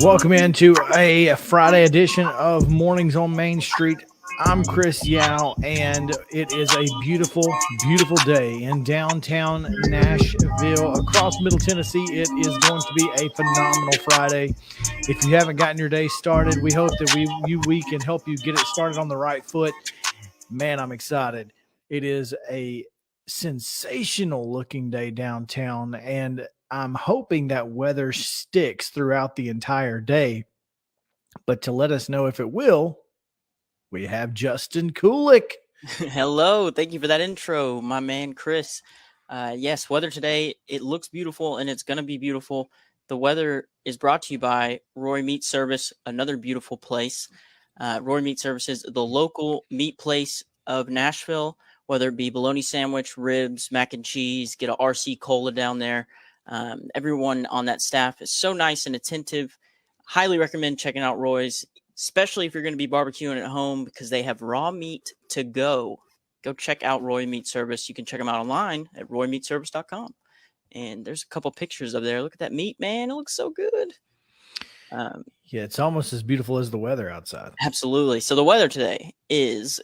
Welcome into a Friday edition of Mornings on Main Street. I'm Chris Yao, and it is a beautiful, beautiful day in downtown Nashville. Across Middle Tennessee, it is going to be a phenomenal Friday. If you haven't gotten your day started, we hope that we can help you get it started on the right foot. Man, I'm excited. It is a sensational looking day downtown, and I'm hoping that weather sticks throughout the entire day. But to let us know if it will, we have Justin Kulik. Hello, thank you for that intro, my man Chris. Yes, weather today, it looks beautiful and it's going to be beautiful. The weather is brought to you by Roy Meat Service, another beautiful place. Roy Meat Service is the local meat place of Nashville, whether it be bologna sandwich, ribs, mac and cheese, get a RC Cola down there. Everyone on that staff is so nice and attentive. Highly recommend checking out Roy's, especially if you're going to be barbecuing at home, because they have raw meat to go. Go check out Roy Meat Service. You can check them out online at roymeatservice.com. And there's a couple pictures of there. Look at that meat, man. It looks so good. Yeah, it's almost as beautiful as the weather outside. Absolutely. So the weather today is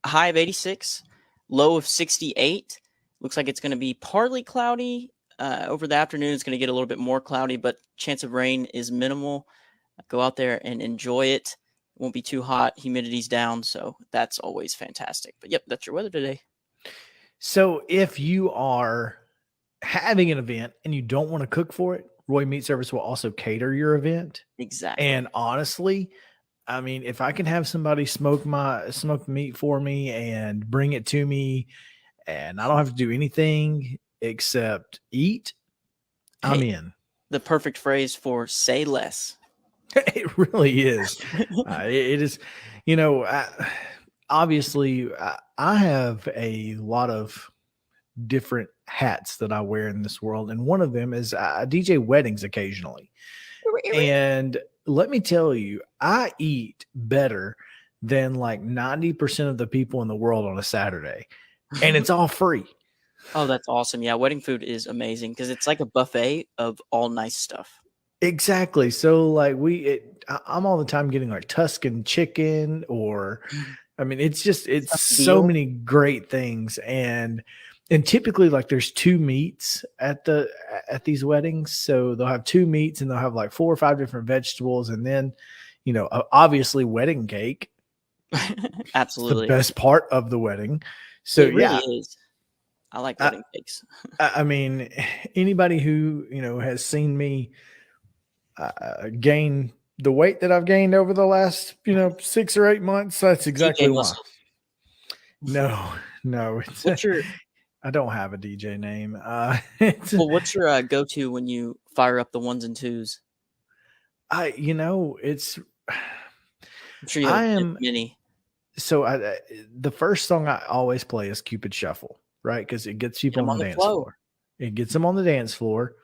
a high of 86, low of 68. Looks like it's going to be partly cloudy. Over the afternoon, it's going to get a little bit more cloudy, but chance of rain is minimal. Go out there and enjoy it. It won't be too hot. Humidity's down, so that's always fantastic. But yep, that's your weather today. So if you are having an event and you don't want to cook for it, Roy Meat Service will also cater your event. Exactly. And honestly, I mean, if I can have somebody smoke meat for me and bring it to me, and I don't have to do anything except eat, I'm in. The perfect phrase for say less. It really is. It is, you know, obviously I have a lot of different hats that I wear in this world. And one of them is I DJ weddings occasionally. And let me tell you, I eat better than like 90% of the people in the world on a Saturday. And it's all free. Oh, that's awesome. Yeah, wedding food is amazing because it's like a buffet of all nice stuff. Exactly. So like I'm all the time getting like Tuscan chicken or, I mean, it's so many great things. And typically like there's two meats at these weddings. So they'll have two meats and they'll have like 4 or 5 different vegetables. And then, you know, obviously wedding cake. Absolutely. The best part of the wedding. So it really is. I like wedding cakes. I mean, anybody who, you know, has seen me gain the weight that I've gained over the last, 6 or 8 months, that's exactly why. No. I don't have a DJ name. Well, what's your go-to when you fire up the ones and twos? I'm sure you have many. So the first song I always play is Cupid Shuffle, right? Because it gets people on the dance floor. It gets them on the dance floor.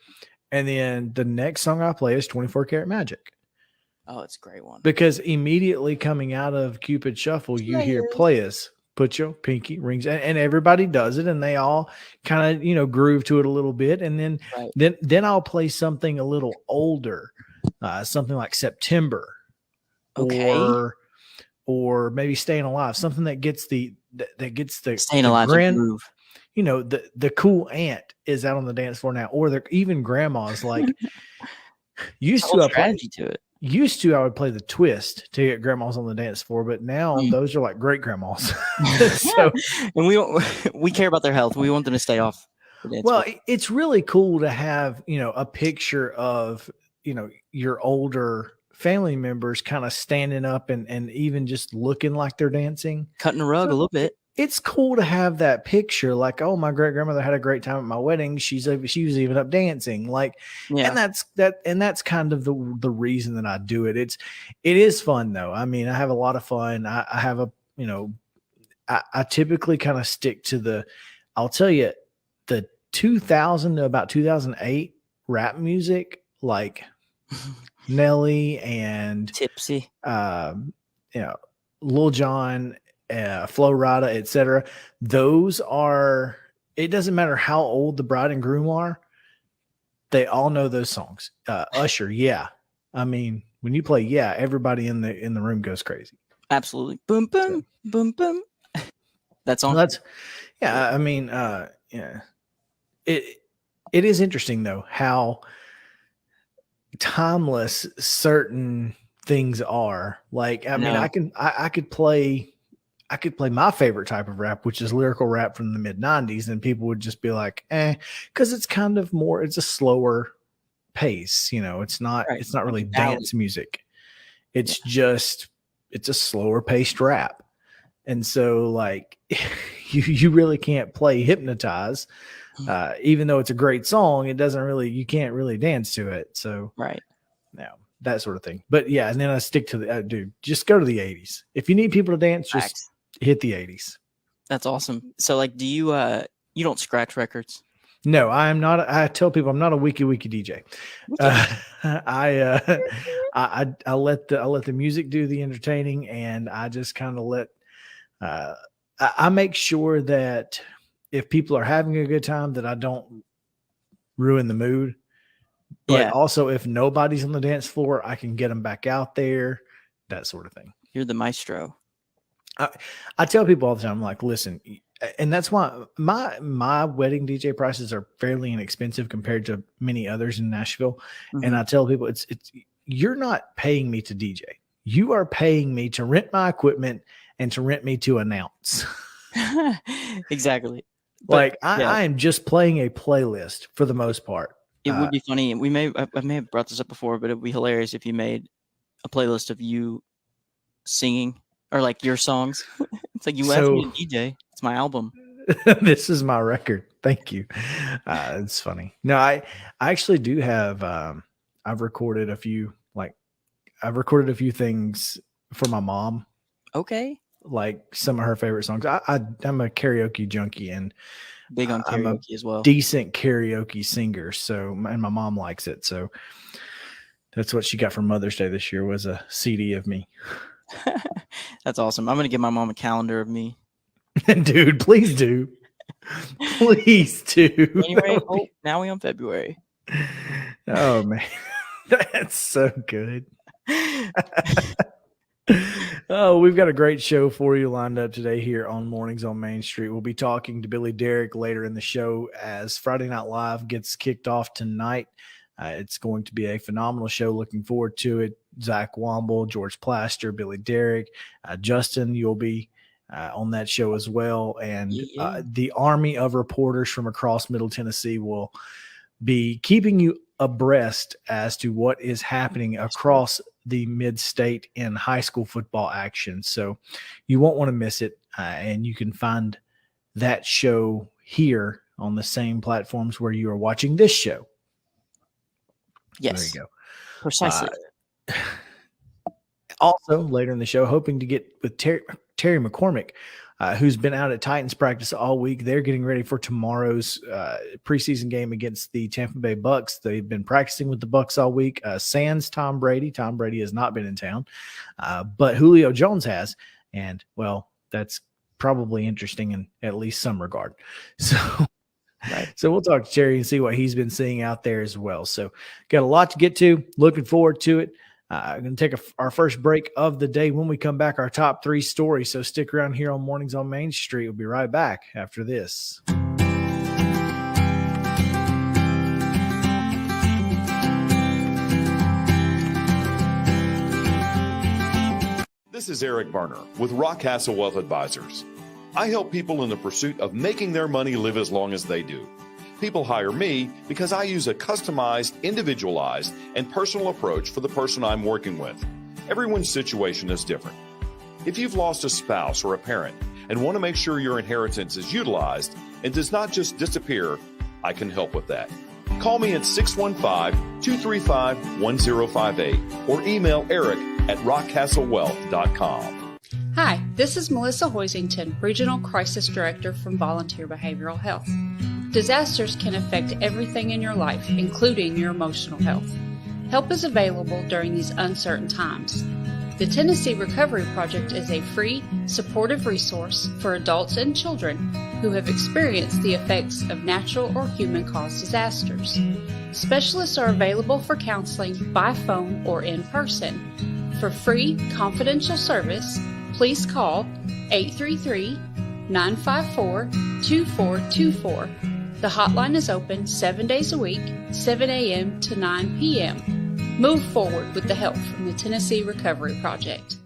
And then the next song I play is 24 Karat Magic. Oh, it's a great one. Because immediately coming out of Cupid Shuffle, you hear players put your pinky rings, and everybody does it, and they all kind of, groove to it a little bit. And then I'll play something a little older, something like September, or maybe Staying Alive, something that gets the Staying Alive groove. The cool aunt is out on the dance floor now, or even grandmas like used to I would play the twist to get grandmas on the dance floor, but now those are like great grandmas. And we care about their health. We want them to stay off the dance floor. It's really cool to have, a picture of, your older family members kind of standing up and even just looking like they're dancing. Cutting a rug a little bit. It's cool to have that picture, like, oh, my great grandmother had a great time at my wedding. She was even up dancing, and that's kind of the reason that I do it. It is fun though. I mean, I have a lot of fun. I have I typically kind of stick to I'll tell you, the 2000 to about 2008 rap music, like Nelly and Tipsy, Lil Jon, Flo Rida, etc. Those are, it doesn't matter how old the bride and groom are, they all know those songs. Usher, yeah. I mean, when you play Yeah, everybody in the room goes crazy. Absolutely. Boom, boom, boom, boom. That song. That's yeah. I mean, yeah. It is interesting though how timeless certain things are. Like, I mean, I could play my favorite type of rap, which is lyrical rap from the mid 90s, and people would just be like, because it's kind of more, it's a slower pace, you know, it's not really dance music. It's it's a slower paced rap. And so like you really can't play Hypnotize. Even though it's a great song, you can't really dance to it. So that sort of thing. But yeah, and then I stick to the dude, just go to the 80s. If you need people to dance, just hit the 80s. That's awesome. So like, do you you don't scratch records? No, I am not. I tell people I'm not a wiki DJ. I let the music do the entertaining, and I just kind of let. I make sure that if people are having a good time, that I don't ruin the mood. But also, if nobody's on the dance floor, I can get them back out there. That sort of thing. You're the maestro. I tell people all the time, I'm like, listen. And that's why my wedding DJ prices are fairly inexpensive compared to many others in Nashville. Mm-hmm. And I tell people it's you're not paying me to DJ. You are paying me to rent my equipment and to rent me to announce. Exactly. Like I am just playing a playlist for the most part. It would be funny. I may have brought this up before, but it'd be hilarious if you made a playlist of you singing or like your songs. It's like you asked me to DJ. It's my album. This is my record. Thank you. It's funny. No, I actually do have. I've recorded a few things for my mom. Okay. Like some of her favorite songs. I'm a karaoke junkie and big on karaoke as well. Decent karaoke singer. So, and my mom likes it. So that's what she got for Mother's Day this year was a CD of me. That's awesome. I'm going to give my mom a calendar of me. Dude, please do. Please do. Anyway, now we're on February. Oh, man. That's so good. Oh, we've got a great show for you lined up today here on Mornings on Main Street. We'll be talking to Billy Derrick later in the show as Friday Night Live gets kicked off tonight. It's going to be a phenomenal show. Looking forward to it. Zach Womble, George Plaster, Billy Derrick, Justin, you'll be on that show as well. And the army of reporters from across Middle Tennessee will be keeping you abreast as to what is happening across the mid-state in high school football action. So you won't want to miss it. And you can find that show here on the same platforms where you are watching this show. Yes. There you go. Precisely. Also, later in the show, hoping to get with Terry McCormick, who's been out at Titans practice all week. They're getting ready for tomorrow's preseason game against the Tampa Bay Bucks. They've been practicing with the Bucks all week. Sans Tom Brady. Tom Brady has not been in town, but Julio Jones has. And, well, that's probably interesting in at least some regard. So, So we'll talk to Terry and see what he's been seeing out there as well. So got a lot to get to. Looking forward to it. I'm going to take our first break of the day. When we come back, our top 3 stories. So stick around here on Mornings on Main Street. We'll be right back after this. This is Eric Berner with Rockcastle Wealth Advisors. I help people in the pursuit of making their money live as long as they do. People hire me because I use a customized, individualized, and personal approach for the person I'm working with. Everyone's situation is different. If you've lost a spouse or a parent and want to make sure your inheritance is utilized and does not just disappear, I can help with that. Call me at 615-235-1058 or email eric@rockcastlewealth.com. Hi, this is Melissa Hoisington, Regional Crisis Director from Volunteer Behavioral Health. Disasters can affect everything in your life, including your emotional health. Help is available during these uncertain times. The Tennessee Recovery Project is a free, supportive resource for adults and children who have experienced the effects of natural or human-caused disasters. Specialists are available for counseling by phone or in person. For free, confidential service, please call 833-954-2424. The hotline is open 7 days a week, 7 a.m. to 9 p.m. Move forward with the help from the Tennessee Recovery Project.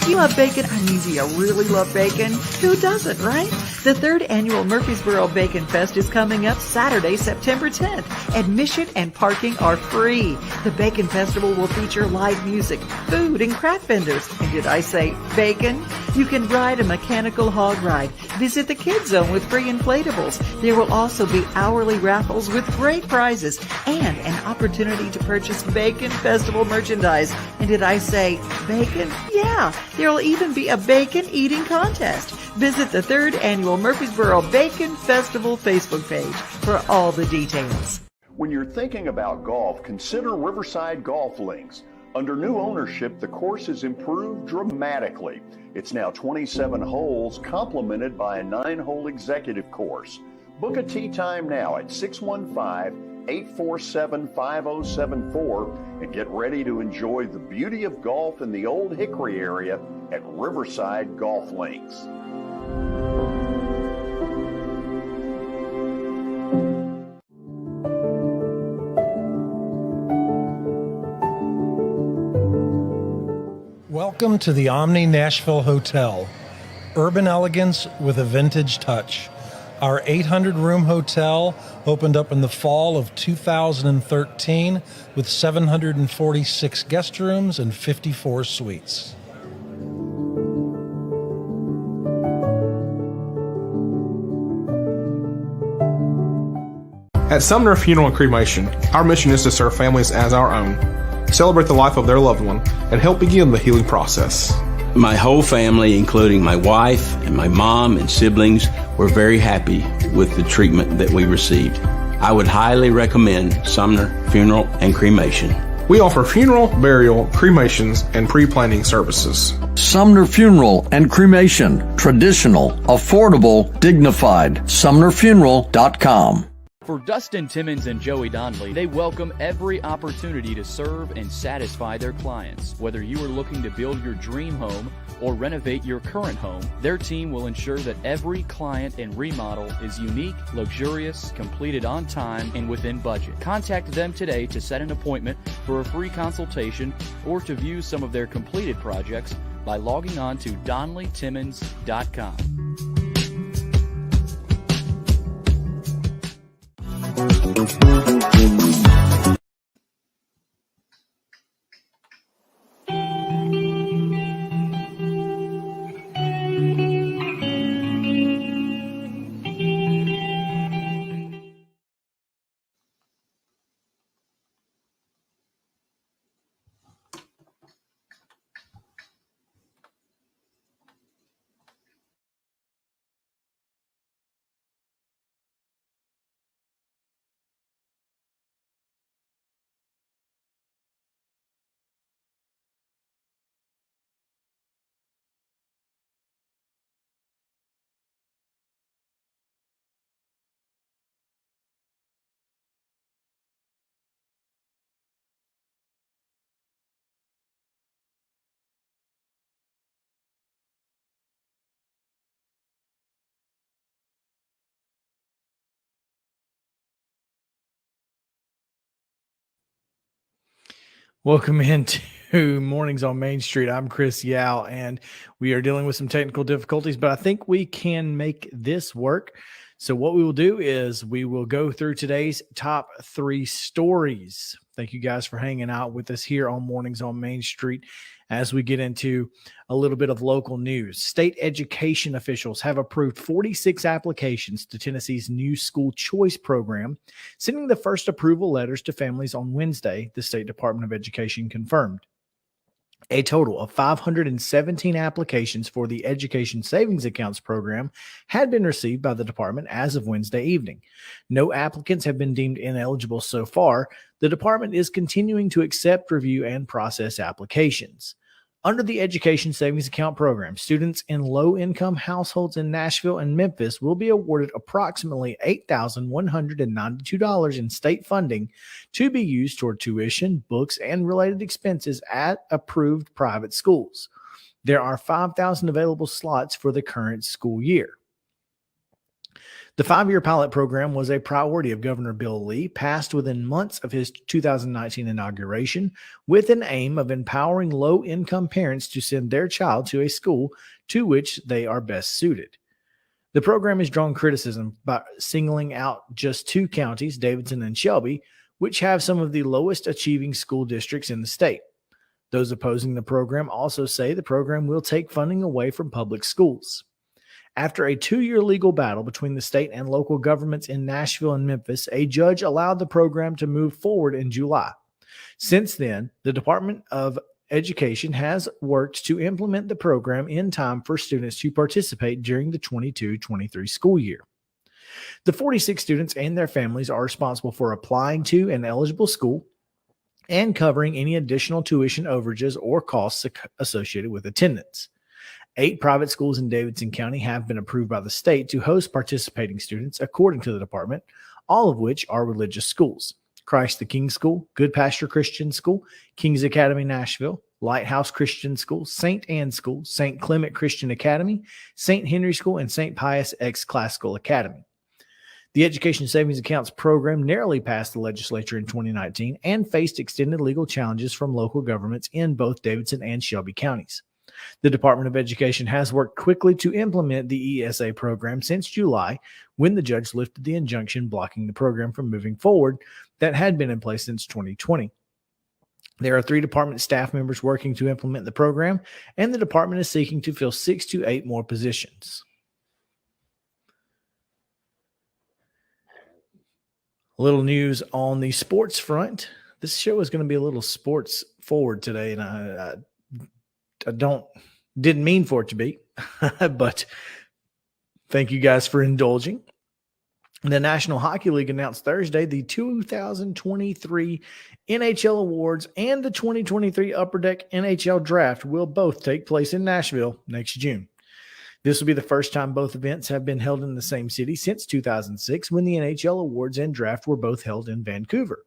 You love bacon? I mean, do you really love bacon? Who doesn't, right? The third annual Murfreesboro Bacon Fest is coming up Saturday, September 10th. Admission and parking are free. The Bacon Festival will feature live music, food, and craft vendors. And did I say bacon? You can ride a mechanical hog ride. Visit the Kids Zone with free inflatables. There will also be hourly raffles with great prizes and an opportunity to purchase Bacon Festival merchandise. And did I say bacon? Yeah. There will even be a bacon eating contest. Visit the third annual Murfreesboro Bacon Festival Facebook page for all the details. When you're thinking about golf, consider Riverside Golf Links. Under new ownership, the course has improved dramatically. It's now 27 holes, complemented by a 9-hole executive course. Book a tee time now at 615-847-5074 and get ready to enjoy the beauty of golf in the Old Hickory area at Riverside Golf Links. Welcome to the Omni Nashville Hotel, urban elegance with a vintage touch. Our 800-room hotel opened up in the fall of 2013 with 746 guest rooms and 54 suites. At Sumner Funeral and Cremation, our mission is to serve families as our own, celebrate the life of their loved one, and help begin the healing process. My whole family, including my wife and my mom and siblings, were very happy with the treatment that we received. I would highly recommend Sumner Funeral and Cremation. We offer funeral, burial, cremations, and pre-planning services. Sumner Funeral and Cremation. Traditional, affordable, dignified. SumnerFuneral.com. For Dustin Timmons and Joey Donnelly, they welcome every opportunity to serve and satisfy their clients. Whether you are looking to build your dream home or renovate your current home, their team will ensure that every client and remodel is unique, luxurious, completed on time, and within budget. Contact them today to set an appointment for a free consultation or to view some of their completed projects by logging on to DonnellyTimmons.com. Welcome into Mornings on Main Street. I'm Chris Yao, and we are dealing with some technical difficulties, but I think we can make this work. So what we will do is we will go through today's top 3 stories. Thank you guys for hanging out with us here on Mornings on Main Street as we get into a little bit of local news. State education officials have approved 46 applications to Tennessee's new school choice program, sending the first approval letters to families on Wednesday, the State Department of Education confirmed. A total of 517 applications for the Education Savings Accounts program had been received by the department as of Wednesday evening. No applicants have been deemed ineligible so far. The department is continuing to accept, review, and process applications. Under the Education Savings Account program, students in low-income households in Nashville and Memphis will be awarded approximately $8,192 in state funding to be used toward tuition, books, and related expenses at approved private schools. There are 5,000 available slots for the current school year. The 5-year pilot program was a priority of Governor Bill Lee, passed within months of his 2019 inauguration, with an aim of empowering low-income parents to send their child to a school to which they are best suited. The program has drawn criticism by singling out just 2 counties, Davidson and Shelby, which have some of the lowest achieving school districts in the state. Those opposing the program also say the program will take funding away from public schools. After a 2-year legal battle between the state and local governments in Nashville and Memphis, a judge allowed the program to move forward in July. Since then, the Department of Education has worked to implement the program in time for students to participate during the 22-23 school year. The 46 students and their families are responsible for applying to an eligible school and covering any additional tuition overages or costs associated with attendance. 8 private schools in Davidson County have been approved by the state to host participating students, according to the department, all of which are religious schools: Christ the King School, Good Pasture Christian School, King's Academy Nashville, Lighthouse Christian School, St. Anne School, St. Clement Christian Academy, St. Henry School, and St. Pius X Classical Academy. The Education Savings Accounts program narrowly passed the legislature in 2019 and faced extended legal challenges from local governments in both Davidson and Shelby counties. The Department of Education has worked quickly to implement the ESA program since July, when the judge lifted the injunction blocking the program from moving forward that had been in place since 2020. There are 3 department staff members working to implement the program, and the department is seeking to fill 6 to 8 more positions. A little news on the sports front. This show is going to be a little sports forward today, and I didn't mean for it to be, but thank you guys for indulging. The National Hockey League announced Thursday the 2023 NHL Awards and the 2023 Upper Deck NHL Draft will both take place in Nashville next June. This will be the first time both events have been held in the same city since 2006, when the NHL Awards and Draft were both held in Vancouver.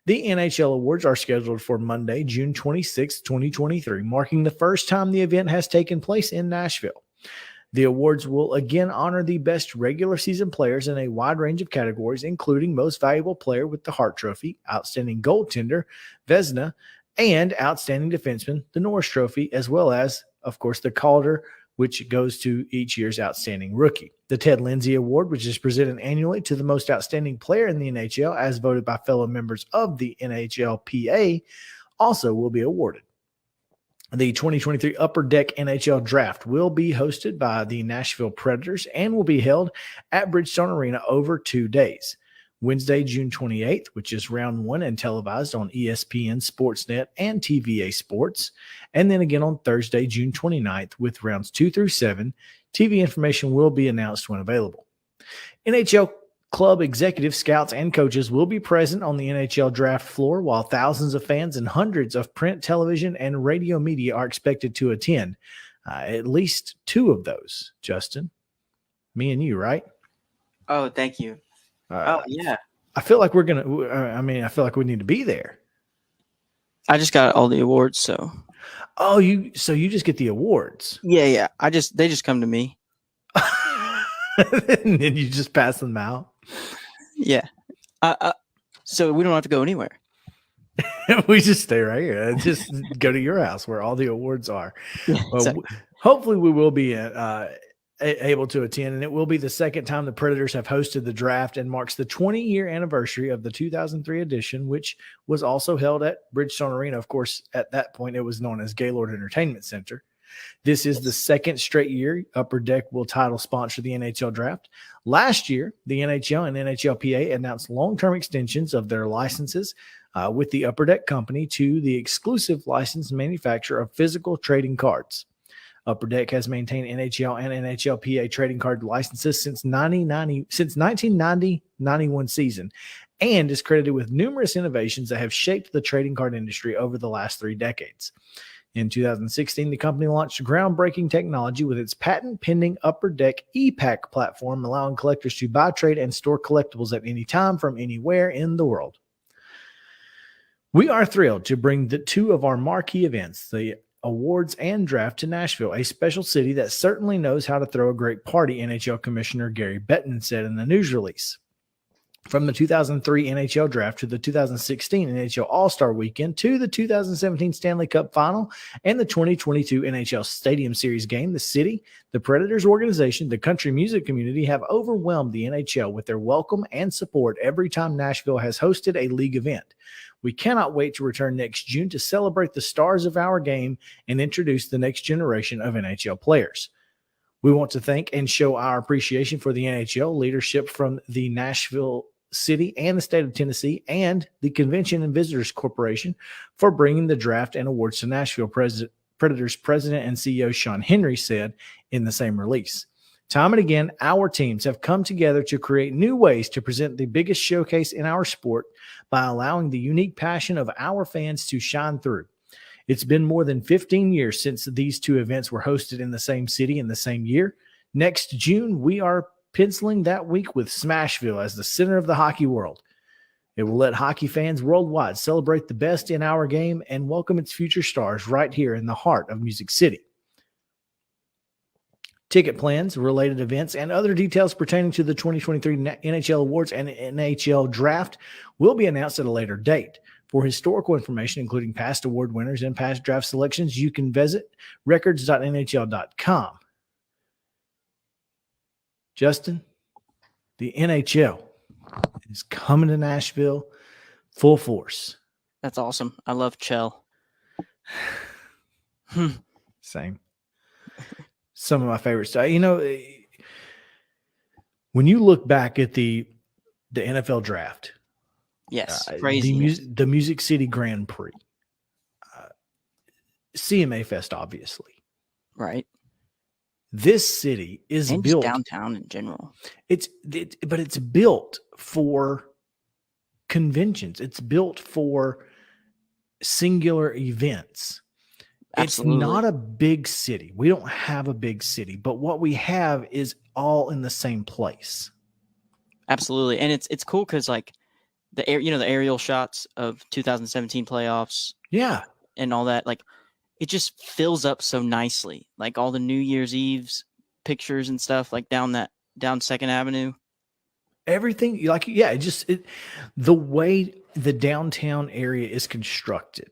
The NHL Awards are scheduled for Monday, June 26, 2023, marking the first time the event has taken place in Nashville. The awards will again honor the best regular season players in a wide range of categories, including Most Valuable Player with the Hart Trophy, Outstanding Goaltender, Vezina, and Outstanding Defenseman, the Norris Trophy, as well as, of course, the Calder, which goes to each year's Outstanding Rookie. The Ted Lindsay Award, which is presented annually to the most outstanding player in the NHL, as voted by fellow members of the NHLPA, also will be awarded. The 2023 Upper Deck NHL Draft will be hosted by the Nashville Predators and will be held at Bridgestone Arena over 2 days. Wednesday, June 28th, which is round 1 and televised on ESPN, Sportsnet, and TVA Sports. And then again on Thursday, June 29th, with rounds 2 through 7. TV information will be announced when available. NHL club executives, scouts, and coaches will be present on the NHL draft floor, while thousands of fans and hundreds of print, television, and radio media are expected to attend. At least 2 of those, Justin. Me and you, right? Oh, thank you. Yeah. I feel like I feel like we need to be there. I just got all the awards, so. Oh, you just get the awards. Yeah. They just come to me. And then you just pass them out. Yeah. So we don't have to go anywhere. We just stay right here. Just go to your house where all the awards are. Yeah, exactly. Hopefully we will be able to attend, and it will be the second time the Predators have hosted the draft, and marks the 20-year anniversary of the 2003 edition, which was also held at Bridgestone Arena. Of course, at that point, it was known as Gaylord Entertainment Center. This is the second straight year Upper Deck will title sponsor the NHL Draft. Last year, the NHL and NHLPA announced long-term extensions of their licenses with the Upper Deck Company to the exclusive licensed manufacturer of physical trading cards. Upper Deck has maintained NHL and NHLPA trading card licenses since 1990-91 season, and is credited with numerous innovations that have shaped the trading card industry over the last 3 decades. In 2016, the company launched groundbreaking technology with its patent-pending Upper Deck ePack platform, allowing collectors to buy, trade, and store collectibles at any time from anywhere in the world. We are thrilled to bring the 2 of our marquee events, the awards and draft, to Nashville, a special city that certainly knows how to throw a great party, NHL Commissioner Gary Bettman said in the news release. From the 2003 NHL Draft to the 2016 NHL All-Star Weekend to the 2017 Stanley Cup Final and the 2022 NHL Stadium Series game, the city, the Predators organization, the country music community have overwhelmed the NHL with their welcome and support every time Nashville has hosted a league event. We cannot wait to return next June to celebrate the stars of our game and introduce the next generation of NHL players. We want to thank and show our appreciation for the NHL leadership from the Nashville City and the state of Tennessee and the Convention and Visitors Corporation for bringing the draft and awards to Nashville. Predators President and CEO Sean Henry said in the same release. Time and again, our teams have come together to create new ways to present the biggest showcase in our sport by allowing the unique passion of our fans to shine through. It's been more than 15 years since these 2 events were hosted in the same city in the same year. Next June, we are penciling that week with Smashville as the center of the hockey world. It will let hockey fans worldwide celebrate the best in our game and welcome its future stars right here in the heart of Music City. Ticket plans, related events, and other details pertaining to the 2023 NHL Awards and NHL Draft will be announced at a later date. For historical information, including past award winners and past draft selections, you can visit records.nhl.com. Justin, the NHL is coming to Nashville full force. That's awesome. I love Chell. Same. Some of my favorite stuff. You know, when you look back at the NFL draft, yes, crazy. The Music City Grand Prix, CMA Fest, obviously, right? This city is and built downtown in general. But it's built for conventions. It's built for singular events. Absolutely. It's not a big city. We don't have a big city, but what we have is all in the same place. Absolutely, and it's cool because like the aerial shots of 2017 playoffs, yeah, and all that, like it just fills up so nicely. Like all the New Year's Eve's pictures and stuff, like down 2nd Avenue. Everything, like, yeah, the way the downtown area is constructed,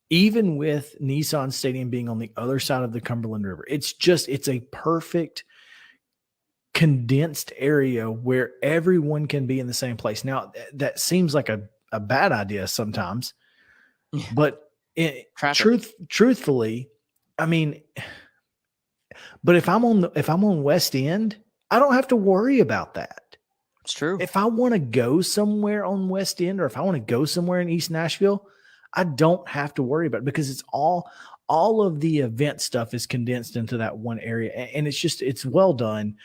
even with Nissan Stadium being on the other side of the Cumberland River, it's a perfect condensed area where everyone can be in the same place. Now, that seems like a bad idea sometimes, but truthfully, I mean, but if I'm on West End, I don't have to worry about that. It's true. If I want to go somewhere on West End, or if I want to go somewhere in East Nashville, I don't have to worry about it because it's all of the event stuff is condensed into that one area. And it's well done.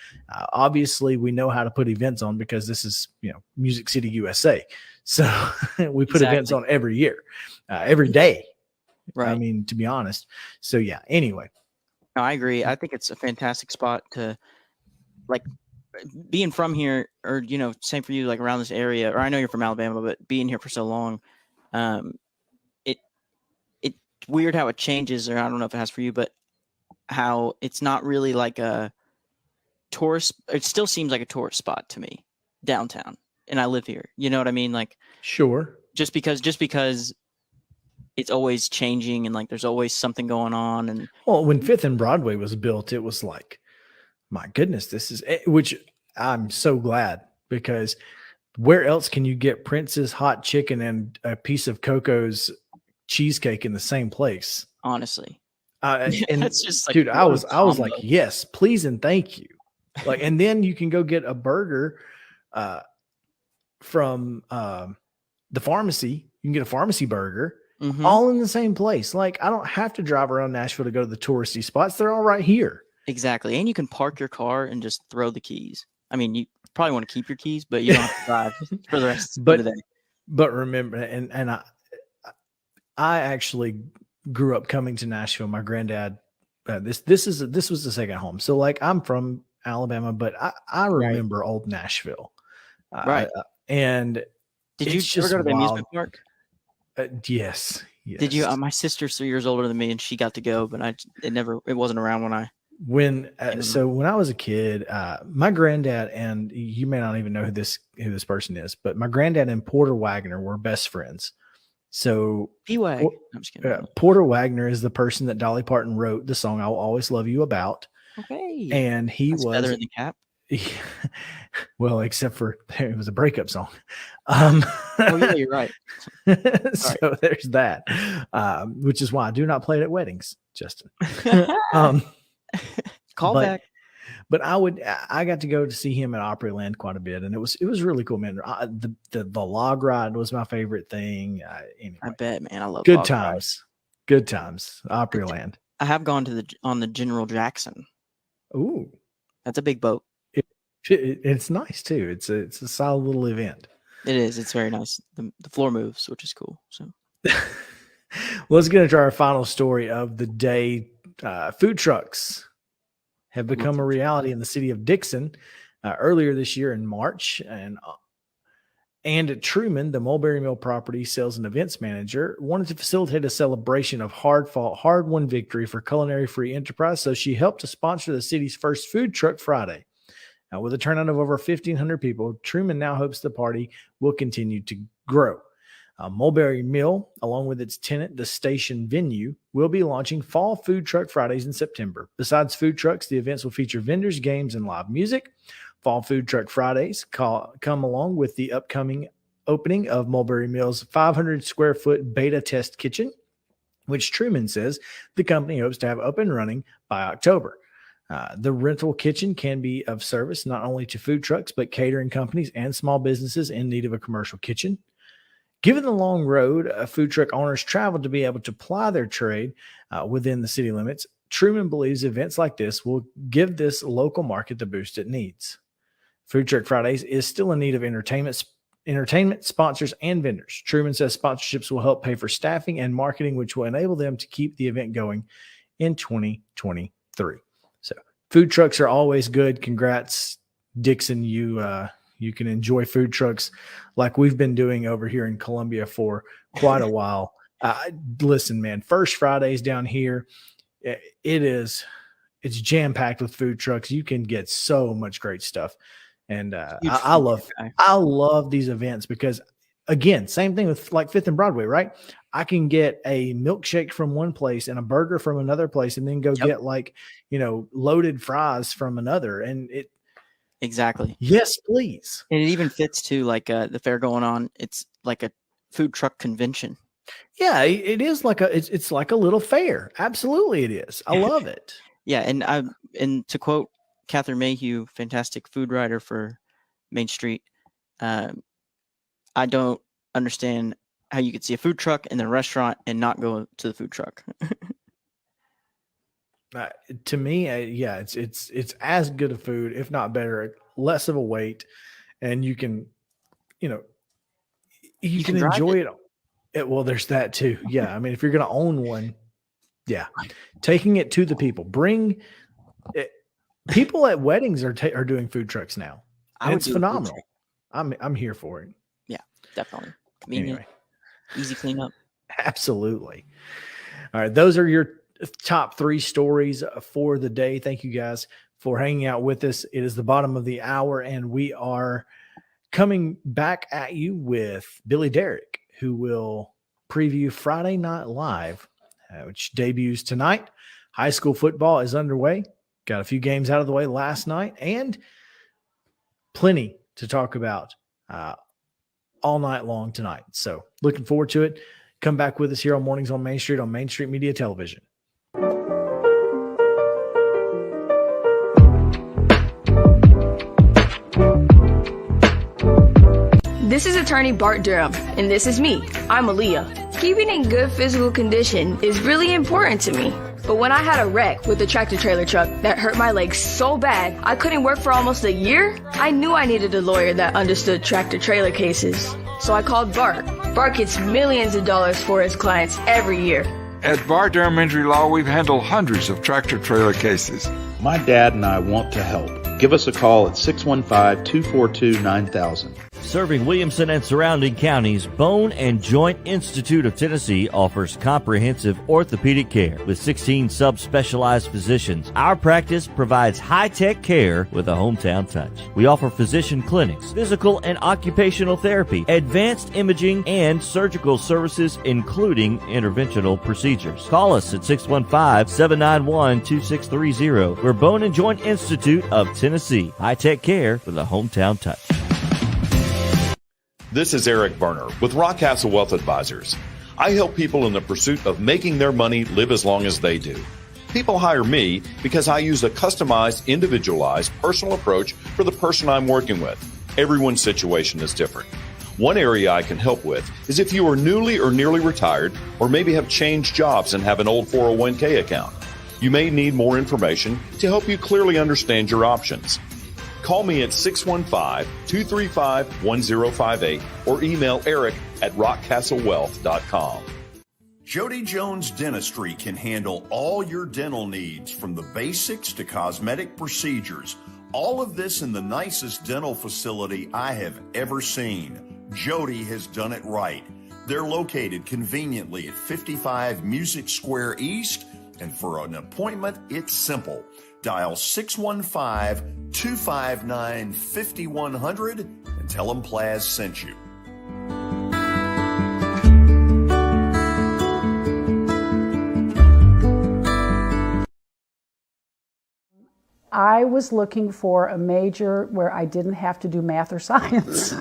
Obviously we know how to put events on because this is, Music City, USA. So we put events on every year, every day. Right. I mean, to be honest. So yeah, anyway. No, I agree. I think it's a fantastic spot to, like, being from here, or, same for you, like around this area, or I know you're from Alabama, but being here for so long, it's weird how it changes, or I don't know if it has for you, but how it's not really like a tourist. It still seems like a tourist spot to me, downtown, and I live here. You know what I mean? Like, sure. Just because it's always changing, and like there's always something going on. And well, when 5th and Broadway was built, it was like, my goodness, this is, which I'm so glad, because where else can you get Prince's hot chicken and a piece of Coco's cheesecake in the same place? Honestly. And that's just like, dude, I was like, yes, please. And thank you. Like, and then you can go get a burger from the pharmacy. You can get a pharmacy burger all in the same place. Like, I don't have to drive around Nashville to go to the touristy spots. They're all right here. Exactly. And you can park your car and just throw the keys. I mean, probably want to keep your keys, but you don't have to drive for the rest of the day. But remember, and I actually grew up coming to Nashville. My granddad, this was the second home. So like I'm from Alabama, but I remember old Nashville. Right. And did you ever go to the amusement park? Yes. Did you? My sister's 3 years older than me, and she got to go, but it wasn't around when I. So when I was a kid, my granddad, and you may not even know who this person is, but my granddad and Porter Wagner were best friends. So P-Wag. I'm just kidding. Porter Wagner is the person that Dolly Parton wrote the song "I'll Always Love You" about. Okay. And he was feather in the cap. Well, except for it was a breakup song. Oh yeah, you're right. So there's that, which is why I do not play it at weddings, Justin. Call back. But I got to go to see him at Opryland quite a bit, and it was really cool, man. The log ride was my favorite thing. Anyway, I bet, man. I love good log times. rides. Good times. Opryland. I have gone to on the General Jackson. Ooh, that's a big boat. It's nice too. It's a solid little event. It is. It's very nice. The floor moves, which is cool. So let's get into our final story of the day. Food trucks have become a reality in the city of Dixon earlier this year in March. And at Truman, the Mulberry Mill property sales and events manager wanted to facilitate a celebration of hard-won victory for Culinary Free Enterprise, so she helped to sponsor the city's first Food Truck Friday. Now, with a turnout of over 1,500 people, Truman now hopes the party will continue to grow. Mulberry Mill, along with its tenant, the Station Venue, will be launching Fall Food Truck Fridays in September. Besides food trucks, the events will feature vendors, games, and live music. Fall Food Truck Fridays come along with the upcoming opening of Mulberry Mill's 500-square-foot beta test kitchen, which Truman says the company hopes to have up and running by October. The rental kitchen can be of service not only to food trucks, but catering companies and small businesses in need of a commercial kitchen. Given the long road food truck owners travel to be able to ply their trade within the city limits, Truman believes events like this will give this local market the boost it needs. Food Truck Fridays is still in need of entertainment sponsors, and vendors. Truman says sponsorships will help pay for staffing and marketing, which will enable them to keep the event going in 2023. So food trucks are always good. Congrats, Dixon. You can enjoy food trucks like we've been doing over here in Columbia for quite a while. Listen, man, First Fridays down here, it's jam-packed with food trucks. You can get so much great stuff. And I love these events because, again, same thing with like 5th and Broadway, right? I can get a milkshake from one place and a burger from another place and then go get loaded fries from another. And exactly. Yes, please. And it even fits to like the fair going on. It's like a food truck convention. Yeah, it is like it's like a little fair. Absolutely, it is. I love it. Yeah, and to quote Catherine Mayhew, fantastic food writer for Main Street, I don't understand how you could see a food truck and then a restaurant and not go to the food truck. To me, it's as good a food, if not better, less of a wait, and you can enjoy it. Well, there's that too. Yeah, I mean, if you're going to own one, yeah, taking it to the people. Bring it. People at weddings are doing food trucks now. It's phenomenal. I'm here for it. Yeah, definitely convenient, anyway. Easy cleanup. Absolutely. All right, those are your top 3 stories for the day. Thank you guys for hanging out with us. It is the bottom of the hour, and we are coming back at you with Billy Derrick, who will preview Friday Night Live, which debuts tonight. High school football is underway. Got a few games out of the way last night, and plenty to talk about all night long tonight. So looking forward to it. Come back with us here on Mornings on Main Street on Main Street Media Television. This is attorney Bart Durham, and this is me. I'm Aaliyah. Keeping in good physical condition is really important to me. But when I had a wreck with a tractor trailer truck that hurt my legs so bad I couldn't work for almost a year, I knew I needed a lawyer that understood tractor trailer cases. So I called Bart. Bart gets millions of dollars for his clients every year. At Bart Durham Injury Law, we've handled hundreds of tractor trailer cases. My dad and I want to help. Give us a call at 615-242-9000. Serving Williamson and surrounding counties, Bone and Joint Institute of Tennessee offers comprehensive orthopedic care with 16 subspecialized physicians. Our practice provides high-tech care with a hometown touch. We offer physician clinics, physical and occupational therapy, advanced imaging, and surgical services, including interventional procedures. Call us at 615-791-2630. We're Bone and Joint Institute of Tennessee. High-tech care with a hometown touch. This is Eric Berner with Rockcastle Wealth Advisors. I help people in the pursuit of making their money live as long as they do. People hire me because I use a customized, individualized, personal approach for the person I'm working with. Everyone's situation is different. One area I can help with is if you are newly or nearly retired, or maybe have changed jobs and have an old 401k account. You may need more information to help you clearly understand your options. Call me at 615-235-1058 or email Eric at rockcastlewealth.com. Jody Jones Dentistry can handle all your dental needs, from the basics to cosmetic procedures. All of this in the nicest dental facility I have ever seen. Jody has done it right. They're located conveniently at 55 Music Square East, and for an appointment, it's simple. Dial 615-259-5100 and tell them Plaz sent you. I was looking for a major where I didn't have to do math or science.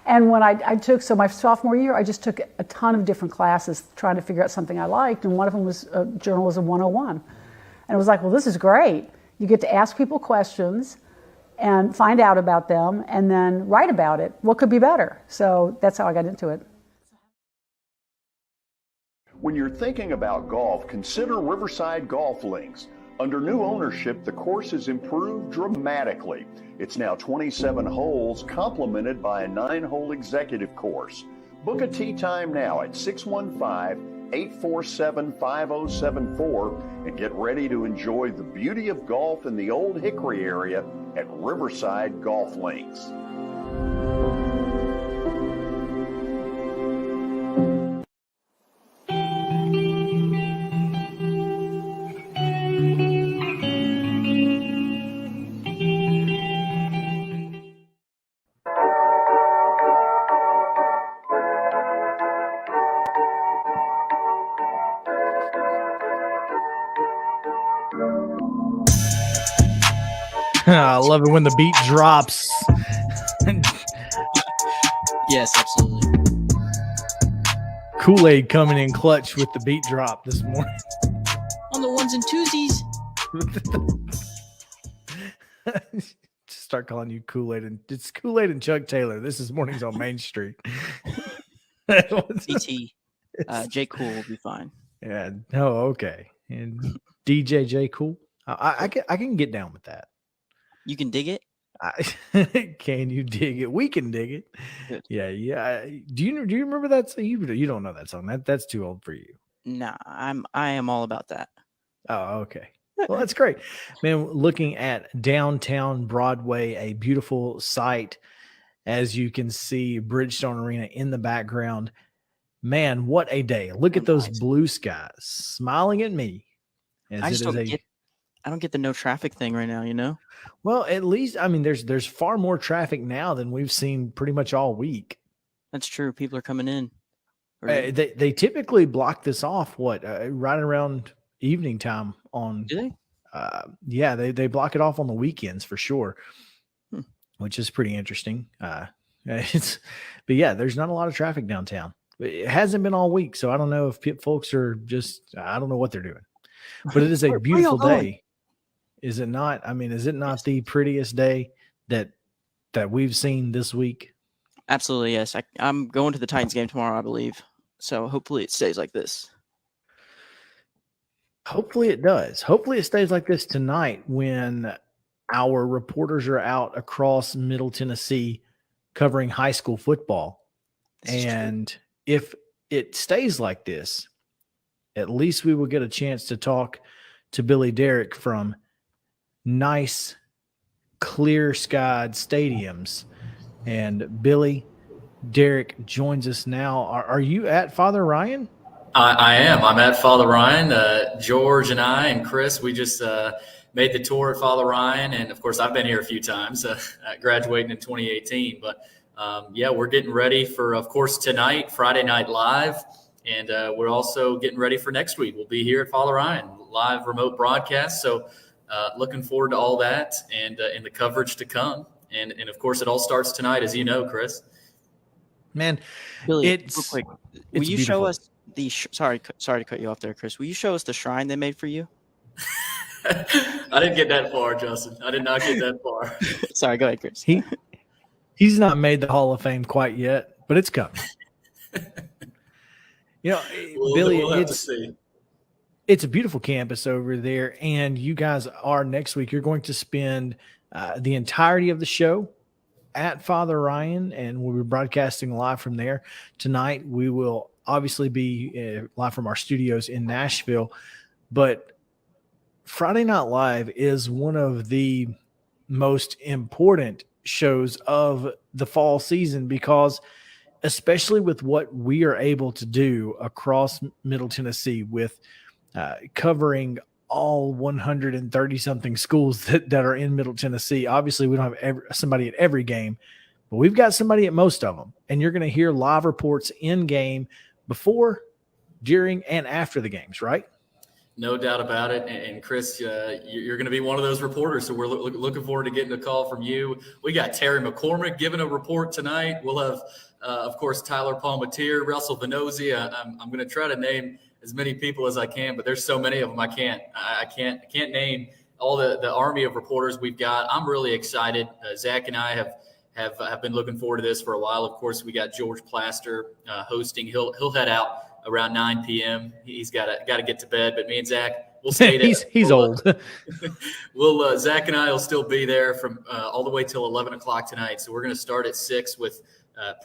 And when I took, so my sophomore year, I just took a ton of different classes trying to figure out something I liked, and one of them was Journalism 101. And it was like, well, this is great. You get to ask people questions and find out about them and then write about it. What could be better? So that's how I got into it. When you're thinking about golf, consider Riverside Golf Links. Under new ownership, the course has improved dramatically. It's now 27 holes, complemented by a 9-hole executive course. Book a tee time now at 615-847-5074 and get ready to enjoy the beauty of golf in the Old Hickory area at Riverside Golf Links. I love it when the beat drops. Yes, absolutely. Kool-Aid coming in clutch with the beat drop this morning. On the ones and twosies. Just start calling you Kool-Aid, and it's Kool-Aid and Chuck Taylor. This is Mornings on Main Street. DT, J. Cool will be fine. Yeah. Oh, okay. And DJ J. Cool. I can get down with that. You can dig it? Can you dig it? We can dig it. Good. Yeah. Do you remember that song? You don't know that song. That's too old for you. Nah, I am all about that. Oh, okay. Well, that's great. Man, looking at downtown Broadway, a beautiful sight, as you can see Bridgestone Arena in the background. Man, what a day. Look at those blue skies smiling at me. I don't get the no traffic thing right now, you know? Well, at least, I mean, there's far more traffic now than we've seen pretty much all week. That's true. People are coming in. They typically block this off, right around evening time on. Do they? Yeah, they block it off on the weekends for sure, which is pretty interesting. But yeah, there's not a lot of traffic downtown. It hasn't been all week, so I don't know if folks are I don't know what they're doing. But it is a beautiful day. Is it not? I mean, is it not the prettiest day that that we've seen this week? Absolutely, yes. I'm going to the Titans game tomorrow, I believe. So hopefully it stays like this. Hopefully it does. Hopefully it stays like this tonight when our reporters are out across Middle Tennessee covering high school football. And if it stays like this, at least we will get a chance to talk to Billy Derrick from nice, clear-skied stadiums. And Billy Derrick joins us now. Are you at Father Ryan? I am. I'm at Father Ryan. George and I and Chris, we just made the tour at Father Ryan. And, of course, I've been here a few times, graduating in 2018. But, yeah, we're getting ready for, of course, tonight, Friday Night Live. And we're also getting ready for next week. We'll be here at Father Ryan, live remote broadcast. So looking forward to all that and the coverage to come. And, of course, it all starts tonight, as you know, Chris. Man, Billy, it's real quick. Will it's you beautiful. show us the sorry to cut you off there, Chris. Will you show us the shrine they made for you? I didn't get that far, Justin. I did not get that far. Sorry, go ahead, Chris. He's not made the Hall of Fame quite yet, but it's coming. Billy, we'll have to see. It's a beautiful campus over there, and you guys are next week. You're going to spend the entirety of the show at Father Ryan, and we'll be broadcasting live from there. Tonight, we will obviously be live from our studios in Nashville, but Friday Night Live is one of the most important shows of the fall season because especially with what we are able to do across Middle Tennessee with covering all 130-something schools that are in Middle Tennessee. Obviously, we don't have somebody at every game, but we've got somebody at most of them. And you're going to hear live reports in-game before, during, and after the games, right? No doubt about it. And Chris, you're going to be one of those reporters. So we're looking forward to getting a call from you. We got Terry McCormick giving a report tonight. We'll have, of course, Tyler Palmatier, Russell Venozzi. I'm going to try to name as many people as I can, but there's so many of them. I can't name all the army of reporters we've got. I'm really excited. Zach and I have been looking forward to this for a while. Of course, we got George Plaster hosting. He'll head out around 9 p.m. He's got to get to bed, but me and Zach, we'll stay there. He's old. Zach and I will still be there from all the way till 11 o'clock tonight. So we're going to start at 6 with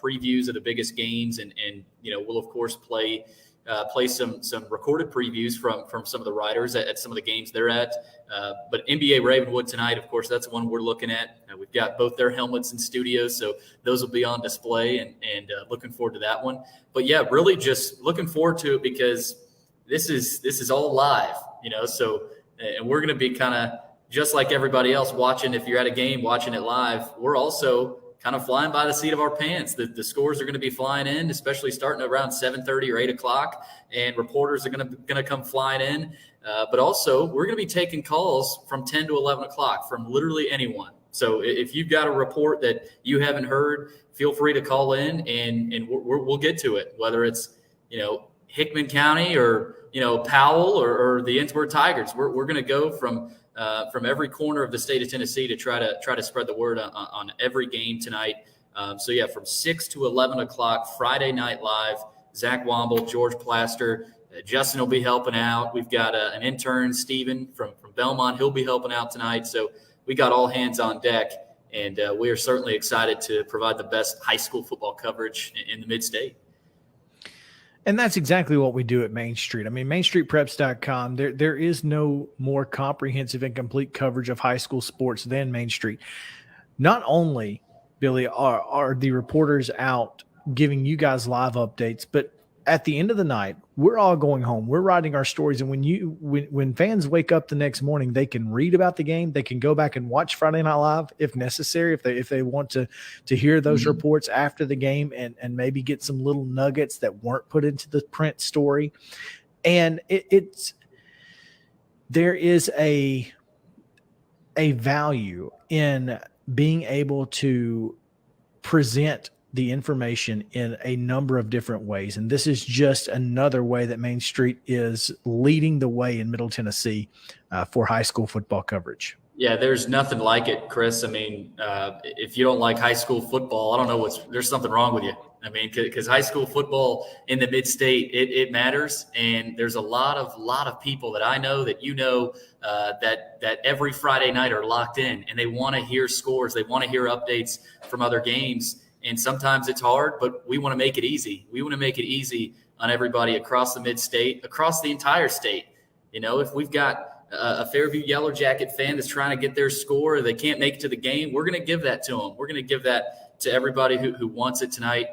previews of the biggest games, and we'll of course play some recorded previews from some of the writers at some of the games they're at. But NBA Ravenwood tonight, of course, that's the one we're looking at. We've got both their helmets in studios, so those will be on display, and looking forward to that one. But yeah, really just looking forward to it because this is all live, so and we're going to be kind of just like everybody else watching. If you're at a game watching it live, we're also kind of flying by the seat of our pants. The scores are going to be flying in, especially starting around 7:30 or 8 o'clock, and reporters are going to come flying in. But also, we're going to be taking calls from 10 to 11 o'clock from literally anyone. So if you've got a report that you haven't heard, feel free to call in, and we'll get to it, whether it's Hickman County or Powell or the Ensworth Tigers. We're going to go from every corner of the state of Tennessee to try to spread the word on every game tonight. So yeah, from 6 to 11 o'clock, Friday Night Live, Zach Womble, George Plaster, Justin will be helping out. We've got an intern, Steven from Belmont. He'll be helping out tonight. So we got all hands on deck, and we are certainly excited to provide the best high school football coverage in the mid-state. And that's exactly what we do at Main Street. I mean, MainStreetPreps.com, there is no more comprehensive and complete coverage of high school sports than Main Street. Not only, Billy, are the reporters out giving you guys live updates, but at the end of the night, we're all going home. We're writing our stories. And when fans wake up the next morning, they can read about the game. They can go back and watch Friday Night Live if necessary, if they want to hear those reports after the game and maybe get some little nuggets that weren't put into the print story. And there is a value in being able to present the information in a number of different ways. And this is just another way that Main Street is leading the way in Middle Tennessee for high school football coverage. Yeah, there's nothing like it, Chris. I mean, if you don't like high school football, I don't know there's something wrong with you. I mean, because high school football in the mid-state, it matters. And there's a lot of people that I know that that every Friday night are locked in, and they want to hear scores. They want to hear updates from other games. And sometimes it's hard, but we want to make it easy. We want to make it easy on everybody across the mid-state, across the entire state. You know, if we've got a Fairview Yellow Jacket fan that's trying to get their score, or they can't make it to the game, we're going to give that to them. We're going to give that to everybody who wants it tonight.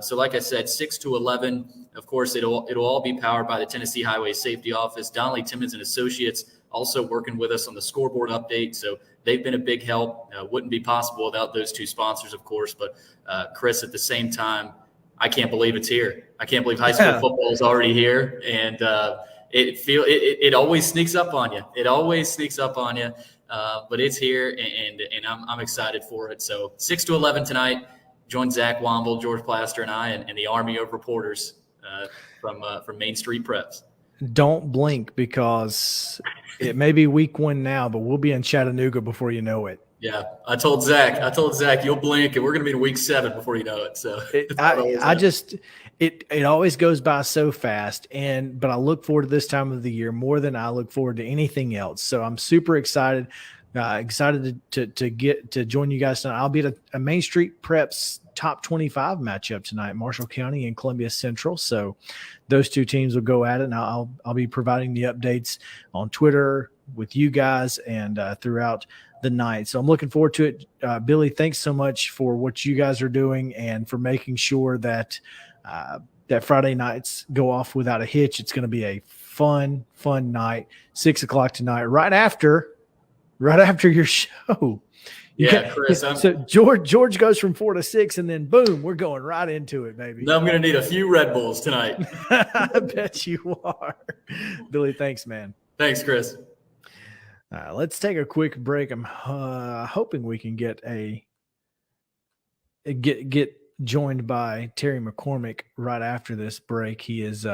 So like I said, 6 to 11, of course, it'll all be powered by the Tennessee Highway Safety Office. Donnelly Timmons and Associates also working with us on the scoreboard update. So they've been a big help. Wouldn't be possible without those two sponsors, of course. But Chris, at the same time, I can't believe it's here. I can't believe high school football is already here. And it always sneaks up on you. It always sneaks up on you. But it's here, and I'm excited for it. So 6 to 11 tonight. Join Zach Womble, George Plaster, and I, and the army of reporters from Main Street Preps. Don't blink, because it may be week 1 now, but we'll be in Chattanooga before you know it. Yeah, I told Zach, you'll blink, and we're going to be in week 7 before you know it. So it always goes by so fast, but I look forward to this time of the year more than I look forward to anything else. So I'm super excited. Excited to join you guys tonight. I'll be at a Main Street Preps top 25 matchup tonight, Marshall County and Columbia Central. So those two teams will go at it, and I'll be providing the updates on Twitter with you guys and throughout the night. So I'm looking forward to it. Billy, thanks so much for what you guys are doing and for making sure that that Friday nights go off without a hitch. It's going to be a fun night. 6 o'clock tonight, right after your show. Yeah, Chris. So George goes from 4 to 6, and then boom, we're going right into it, baby. I'm going to need a few Red Bulls tonight. I bet you are. Billy, thanks, man. Thanks, Chris. Let's take a quick break. I'm hoping we can get joined by Terry McCormick right after this break. He is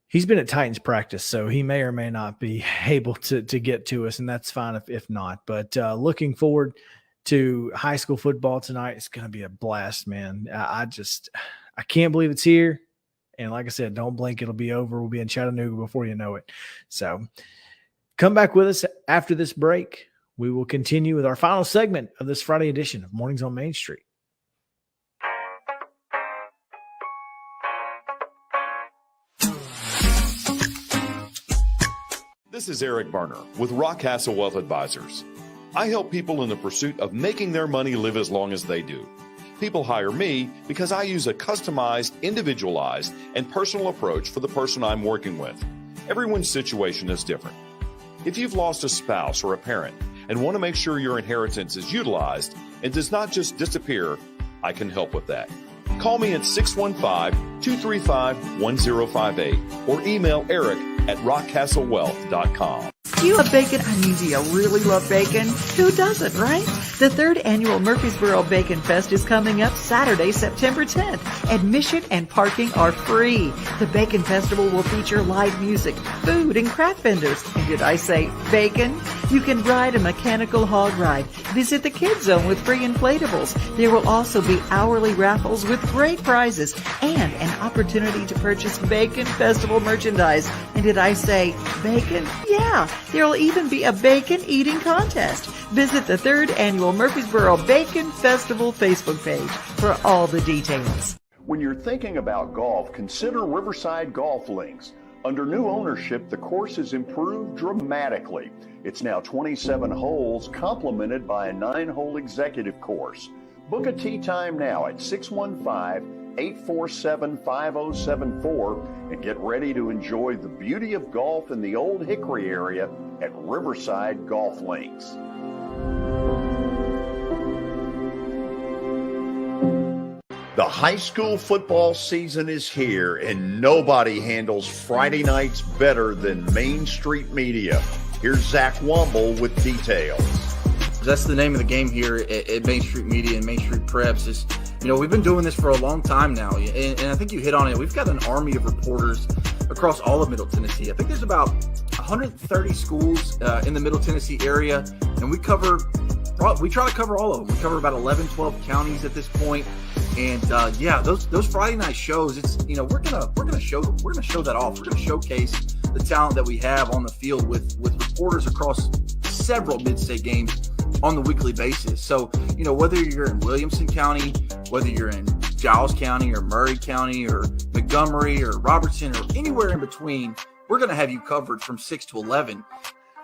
he's been at Titans practice, so he may or may not be able to get to us, and that's fine if not. But looking forward to high school football tonight. It's going to be a blast, man. I can't believe it's here. And like I said, don't blink. It'll be over. We'll be in Chattanooga before you know it. So come back with us after this break. We will continue with our final segment of this Friday edition of Mornings on Main Street. This is Eric Berner with Rockcastle Wealth Advisors. I help people in the pursuit of making their money live as long as they do. People hire me because I use a customized, individualized, and personal approach for the person I'm working with. Everyone's situation is different. If you've lost a spouse or a parent and want to make sure your inheritance is utilized and does not just disappear, I can help with that. Call me at 615-235-1058 or email eric@rockcastlewealth.com. Do you love bacon? I mean, do you really love bacon? Who doesn't, right? The 3rd Annual Murfreesboro Bacon Fest is coming up Saturday, September 10th. Admission and parking are free. The Bacon Festival will feature live music, food, and craft vendors. And did I say bacon? You can ride a mechanical hog ride, visit the Kids Zone with free inflatables. There will also be hourly raffles with great prizes and an opportunity to purchase Bacon Festival merchandise. And did I say bacon? Yeah, there will even be a bacon eating contest. Visit the 3rd Annual Murfreesboro Bacon Festival Facebook page for all the details. When you're thinking about golf, consider Riverside Golf Links. Under new ownership, the course has improved dramatically. It's now 27 holes, complemented by a 9-hole executive course. Book a tee time now at 615-847-5074 and get ready to enjoy the beauty of golf in the Old Hickory area at Riverside Golf Links. The high school football season is here, and nobody handles Friday nights better than Main Street Media. Here's Zach Womble with details. That's the name of the game here at Main Street Media and Main Street Preps. Is, we've been doing this for a long time now, and I think you hit on it. We've got an army of reporters across all of Middle Tennessee. I think there's about 130 schools in the Middle Tennessee area, and we try to cover all of them. We cover about 11, 12 counties at this point. And those Friday night shows, it's, we're gonna show that off. We're gonna showcase the talent that we have on the field with reporters across several mid-state games on the weekly basis. So, whether you're in Williamson County, whether you're in Giles County or Murray County or Montgomery or Robertson or anywhere in between, we're going to have you covered from 6 to 11.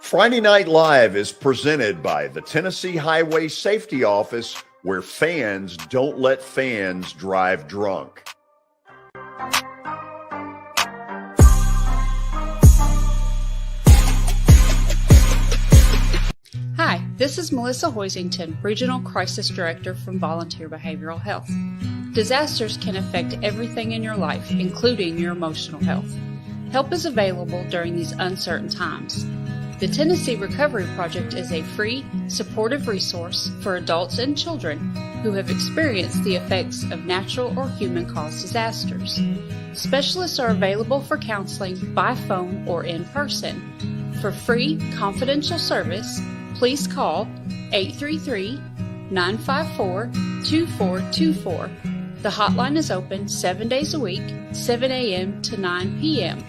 Friday Night Live is presented by the Tennessee Highway Safety Office, where fans don't let fans drive drunk. Hi, this is Melissa Hoisington, Regional Crisis Director from Volunteer Behavioral Health. Disasters can affect everything in your life, including your emotional health. Help is available during these uncertain times. The Tennessee Recovery Project is a free, supportive resource for adults and children who have experienced the effects of natural or human-caused disasters. Specialists are available for counseling by phone or in person. For free, confidential service, please call 833-954-2424. The hotline is open 7 days a week, 7 a.m. to 9 p.m.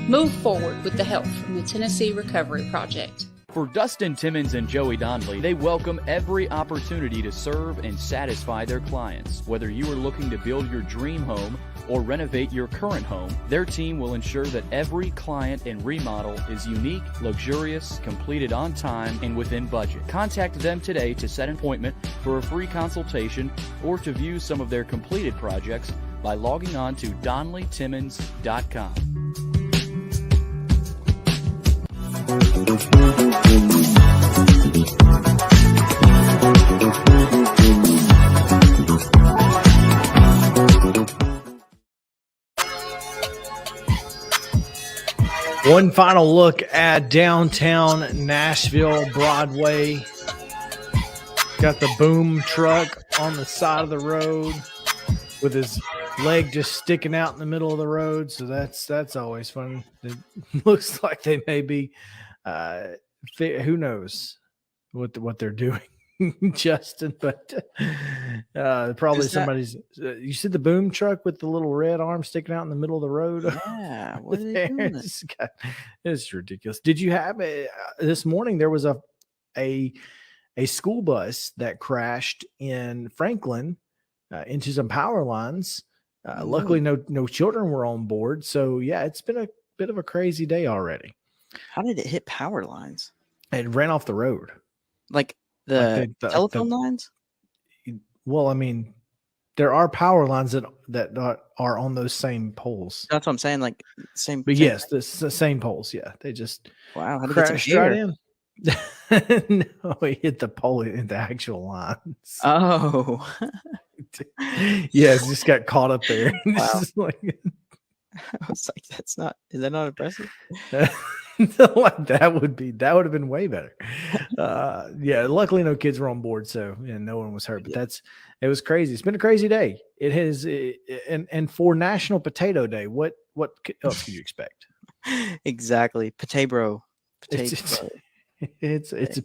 Move forward with the help from the Tennessee Recovery Project. For Dustin Timmons and Joey Donnelly, they welcome every opportunity to serve and satisfy their clients. Whether you are looking to build your dream home or renovate your current home, their team will ensure that every client and remodel is unique, luxurious, completed on time, and within budget. Contact them today to set an appointment for a free consultation or to view some of their completed projects by logging on to DonnellyTimmons.com. One final look at downtown Nashville, Broadway. Got the boom truck on the side of the road with his leg just sticking out in the middle of the road. So that's always fun. It looks like they may be, who knows what they're doing, Justin, but probably somebody's, you see the boom truck with the little red arm sticking out in the middle of the road. Yeah. What are they doing? It's ridiculous. Did you have this morning? There was a school bus that crashed in Franklin into some power lines. Luckily, no children were on board. So yeah, it's been a bit of a crazy day already. How did it hit power lines? It ran off the road, like the telephone lines. Well, I mean, there are power lines that are on those same poles. That's what I'm saying. Like same. But yes, the same poles. Yeah, they just wow. How did crashed right in. No, he hit the pole in the actual lines. Oh, yes, just got caught up there. Wow. Like, I was like, is that not impressive? Like that would have been way better. Yeah, luckily no kids were on board, so no one was hurt. But it was crazy. It's been a crazy day. It has, and for National Potato Day, what else could you expect? Exactly, potato. It's it's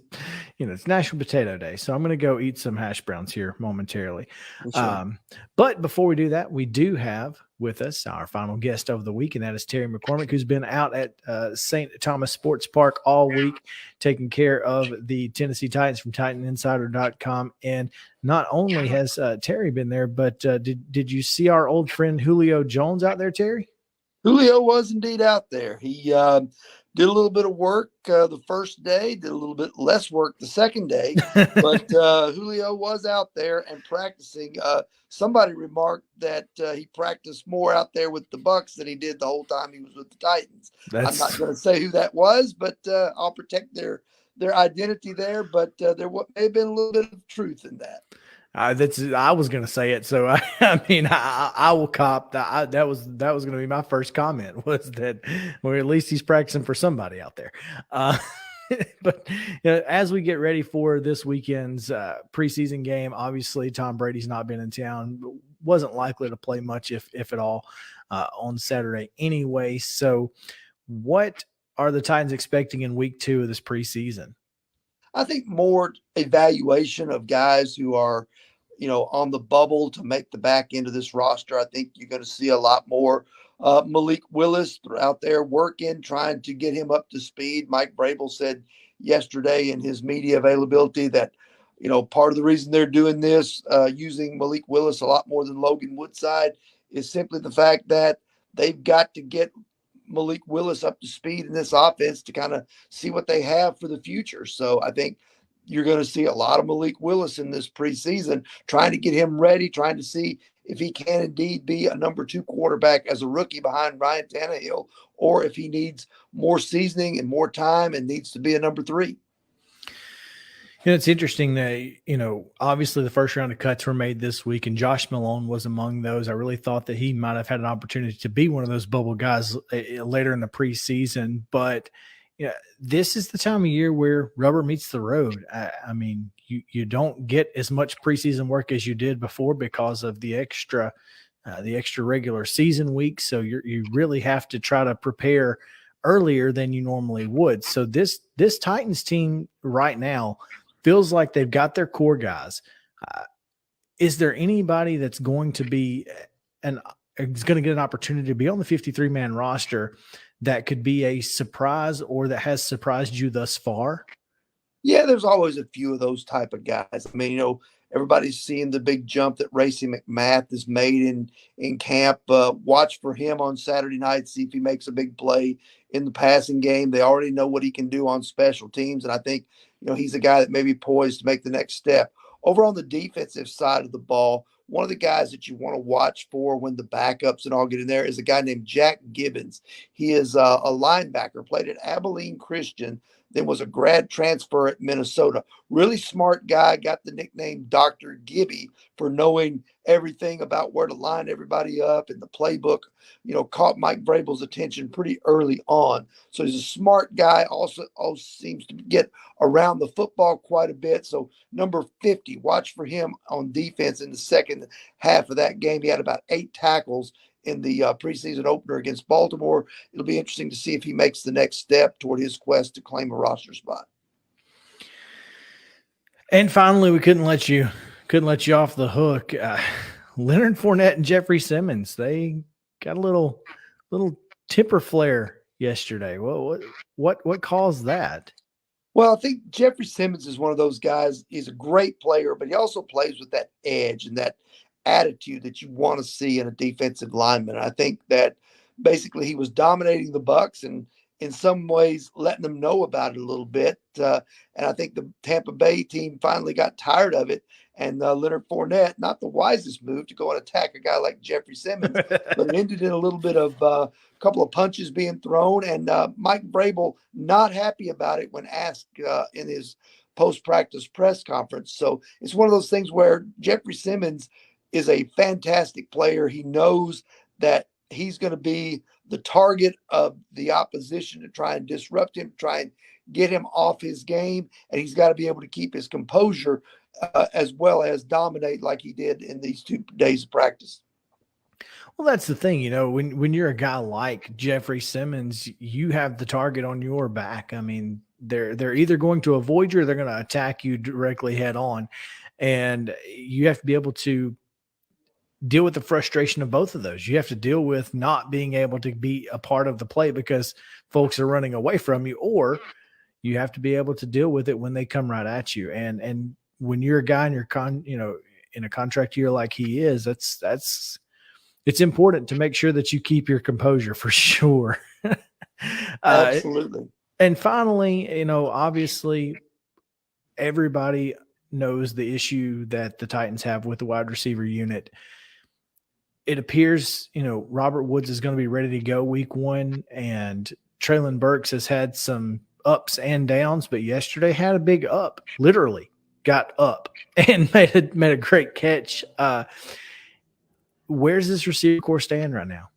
National Potato Day, so I'm going to go eat some hash browns here momentarily. Sure. But before we do that, we do have with us our final guest of the week, and that is Terry McCormick, who's been out at St. Thomas Sports Park all week taking care of the Tennessee Titans from TitanInsider.com. And not only has Terry been there, but did you see our old friend Julio Jones out there, Terry? Julio was indeed out there. He did a little bit of work the first day, did a little bit less work the second day, but Julio was out there and practicing. Somebody remarked that he practiced more out there with the Bucs than he did the whole time he was with the Titans. I'm not going to say who that was, but I'll protect their identity there. But there may have been a little bit of truth in that. I was going to say it, so I mean, I will cop that. That was going to be my first comment, was that, well, at least he's practicing for somebody out there. But as we get ready for this weekend's preseason game, obviously Tom Brady's not been in town, wasn't likely to play much, if at all, on Saturday anyway. So what are the Titans expecting in week 2 of this preseason? I think more evaluation of guys who are, on the bubble to make the back end of this roster. I think you're going to see a lot more Malik Willis out there working, trying to get him up to speed. Mike Vrabel said yesterday in his media availability that, part of the reason they're doing this, using Malik Willis a lot more than Logan Woodside, is simply the fact that they've got to get Malik Willis up to speed in this offense to kind of see what they have for the future. So I think you're going to see a lot of Malik Willis in this preseason, trying to get him ready, trying to see if he can indeed be a number 2 quarterback as a rookie behind Ryan Tannehill, or if he needs more seasoning and more time and needs to be a number 3. It's interesting that, obviously the first round of cuts were made this week, and Josh Malone was among those. I really thought that he might have had an opportunity to be one of those bubble guys later in the preseason. But this is the time of year where rubber meets the road. I mean, you don't get as much preseason work as you did before because of the extra regular season weeks. So you really have to try to prepare earlier than you normally would. So this Titans team right now feels like they've got their core guys. Is there anybody that's going to be is going to get an opportunity to be on the 53-man roster that could be a surprise or that has surprised you thus far? Yeah, there's always a few of those type of guys. I mean, everybody's seeing the big jump that Racey McMath has made in camp. Watch for him on Saturday night, see if he makes a big play in the passing game. They already know what he can do on special teams, and I think he's a guy that may be poised to make the next step. Over on the defensive side of the ball, one of the guys that you want to watch for when the backups and all get in there is a guy named Jack Gibbons. He is a linebacker, played at Abilene Christian, then was a grad transfer at Minnesota. Really smart guy, got the nickname Dr. Gibby for knowing everything about where to line everybody up in the playbook. Caught Mike Vrabel's attention pretty early on. So he's a smart guy, also seems to get around the football quite a bit. So number 50, watch for him on defense in the second half of that game. He had about 8 tackles in the preseason opener against Baltimore. It'll be interesting to see if he makes the next step toward his quest to claim a roster spot. And finally, we couldn't let you off the hook. Leonard Fournette and Jeffrey Simmons, they got a little temper flare yesterday. What caused that? Well, I think Jeffrey Simmons is one of those guys. He's a great player, but he also plays with that edge and that attitude that you want to see in a defensive lineman. I think that basically he was dominating the Bucs and in some ways letting them know about it a little bit. And I think the Tampa Bay team finally got tired of it. And Leonard Fournette, not the wisest move to go and attack a guy like Jeffrey Simmons, but it ended in a little bit of a couple of punches being thrown. And Mike Vrabel not happy about it when asked in his post-practice press conference. So it's one of those things where Jeffrey Simmons is a fantastic player. He knows that he's going to be the target of the opposition to try and disrupt him, try and get him off his game. And he's got to be able to keep his composure as well as dominate like he did in these 2 days of practice. Well, that's the thing, when you're a guy like Jeffrey Simmons, you have the target on your back. I mean, they're either going to avoid you or they're going to attack you directly head on. And you have to be able to deal with the frustration of both of those. You have to deal with not being able to be a part of the play because folks are running away from you, or you have to be able to deal with it when they come right at you. And when you're a guy in your in a contract year like he is, it's important to make sure that you keep your composure for sure. Absolutely. And finally, obviously everybody knows the issue that the Titans have with the wide receiver unit. It appears, Robert Woods is going to be ready to go week 1, and Treylon Burks has had some ups and downs, but yesterday had a big up, literally got up and made a great catch. Where's this receiver core stand right now?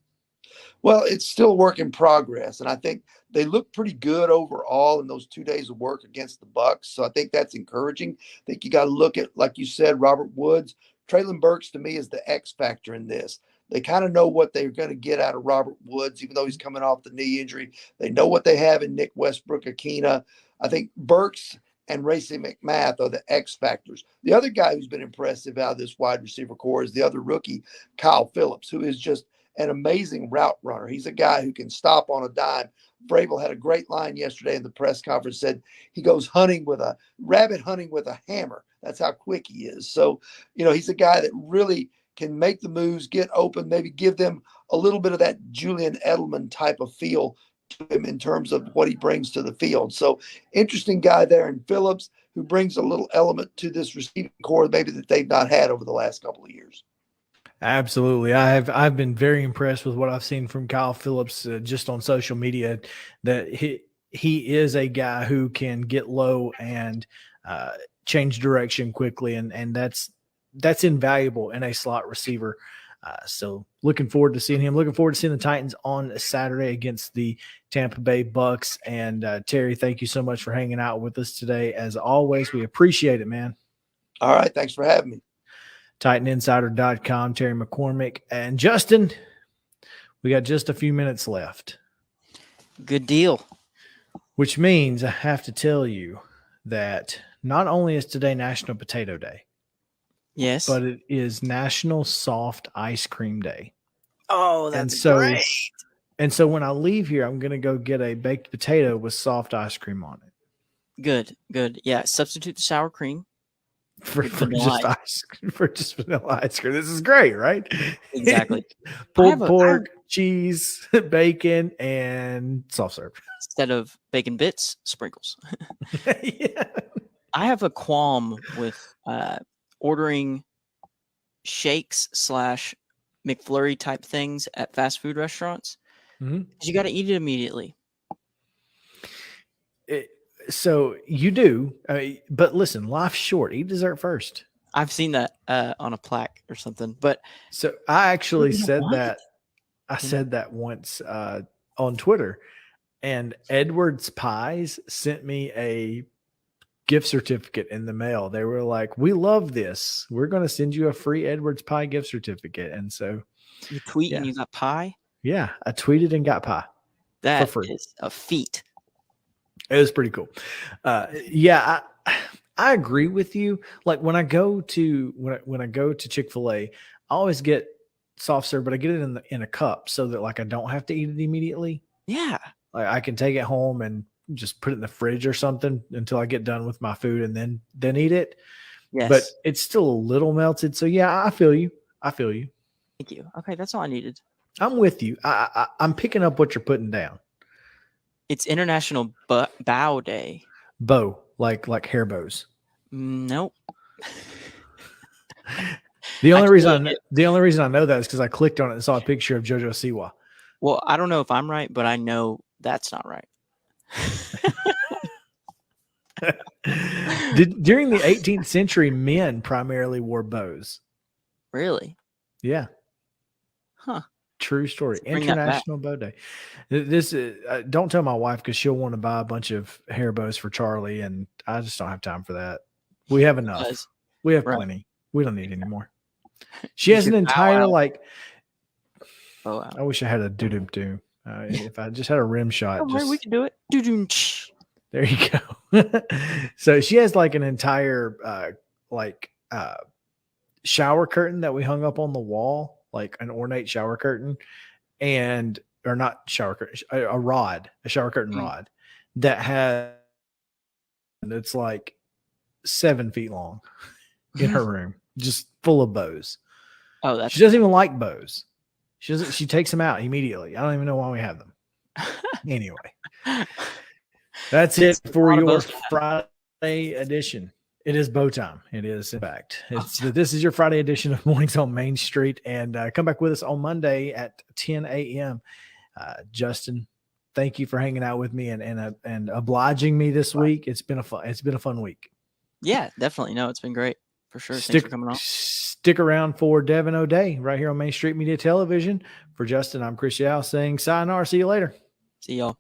Well, it's still a work in progress, and I think they look pretty good overall in those 2 days of work against the Bucks. So I think that's encouraging. I think you got to look at, like you said, Robert Woods. Traylon Burks to me is the X factor in this. They kind of know what they're going to get out of Robert Woods, even though he's coming off the knee injury. They know what they have in Nick Westbrook-Akina. I think Burks and Racey McMath are the X factors. The other guy who's been impressive out of this wide receiver core is the other rookie, Kyle Phillips, who is just an amazing route runner. He's a guy who can stop on a dime. Vrabel had a great line yesterday in the press conference, said he goes rabbit hunting with a hammer. That's how quick he is. So, he's a guy that really can make the moves, get open, maybe give them a little bit of that Julian Edelman type of feel to him in terms of what he brings to the field. So interesting guy there in Phillips, who brings a little element to this receiving core maybe that they've not had over the last couple of years. Absolutely. I've been very impressed with what I've seen from Kyle Phillips just on social media, that he is a guy who can get low and change direction quickly. And that's invaluable in a slot receiver. So looking forward to seeing him. Looking forward to seeing the Titans on Saturday against the Tampa Bay Bucks. And Terry, thank you so much for hanging out with us today. As always, we appreciate it, man. All right. Thanks for having me. TitanInsider.com, Terry McCormick. And Justin, we got just a few minutes left. Good deal. Which means I have to tell you that not only is today National Potato Day, yes, but it is National Soft Ice Cream Day. Oh, that's great. And so when I leave here, I'm going to go get a baked potato with soft ice cream on it. Good. Yeah, substitute the sour cream for just vanilla ice cream. This is great, right? Exactly. Pulled pork, cheese, bacon, and soft serve. Instead of bacon bits, sprinkles. Yeah. I have a qualm with ordering shakes / McFlurry type things at fast food restaurants. Mm-hmm. You got to eat it immediately. So you do, but listen, life's short. Eat dessert first. I've seen that on a plaque or something. But so I actually said that. I said that once on Twitter, and Edwards Pies sent me a gift certificate in the mail. They were like, "We love this. We're going to send you a free Edwards Pie gift certificate." And so you tweet and you got pie. Yeah, I tweeted and got pie. That for free. Is a feat. It was pretty cool. I agree with you. Like when I go to Chick-fil-A, I always get soft serve, but I get it in a cup so that like I don't have to eat it immediately. Yeah. Like I can take it home and just put it in the fridge or something until I get done with my food and then eat it. Yes. But it's still a little melted. So yeah, I feel you. Thank you. Okay, that's all I needed. I'm with you. I'm picking up what you're putting down. It's International Bow Day. Bow, like hair bows. Nope. The only reason I know that is because I clicked on it and saw a picture of JoJo Siwa. Well, I don't know if I'm right, but I know that's not right. During the 18th century, men primarily wore bows. Really? Yeah. Huh. True story. Bring International Bow Day. This don't tell my wife because she'll want to buy a bunch of hair bows for Charlie, and I just don't have time for that. We have enough. We have plenty. We don't need any more. She has an entire Oh, wow. I wish I had a doo-doo-doo. If I just had a rim shot. We can do it. Doo-doo. There you go. So she has like an entire shower curtain that we hung up on the wall, like an ornate shower curtain, or not shower curtain, a shower curtain rod that has, it's like 7 feet long in her room, just full of bows. Oh, she doesn't even like bows. She takes them out immediately. I don't even know why we have them. Anyway, that's it for your Friday edition. It is bow time. It is, in fact. This is your Friday edition of Mornings on Main Street. And come back with us on Monday at 10 a.m. Justin, thank you for hanging out with me and obliging me this week. It's been a fun week. Yeah, definitely. No, it's been great. For sure. Thanks Stick, for coming on. stick around for Devin O'Day right here on Main Street Media Television. For Justin, I'm Chris Yao saying sayonara. See you later. See y'all.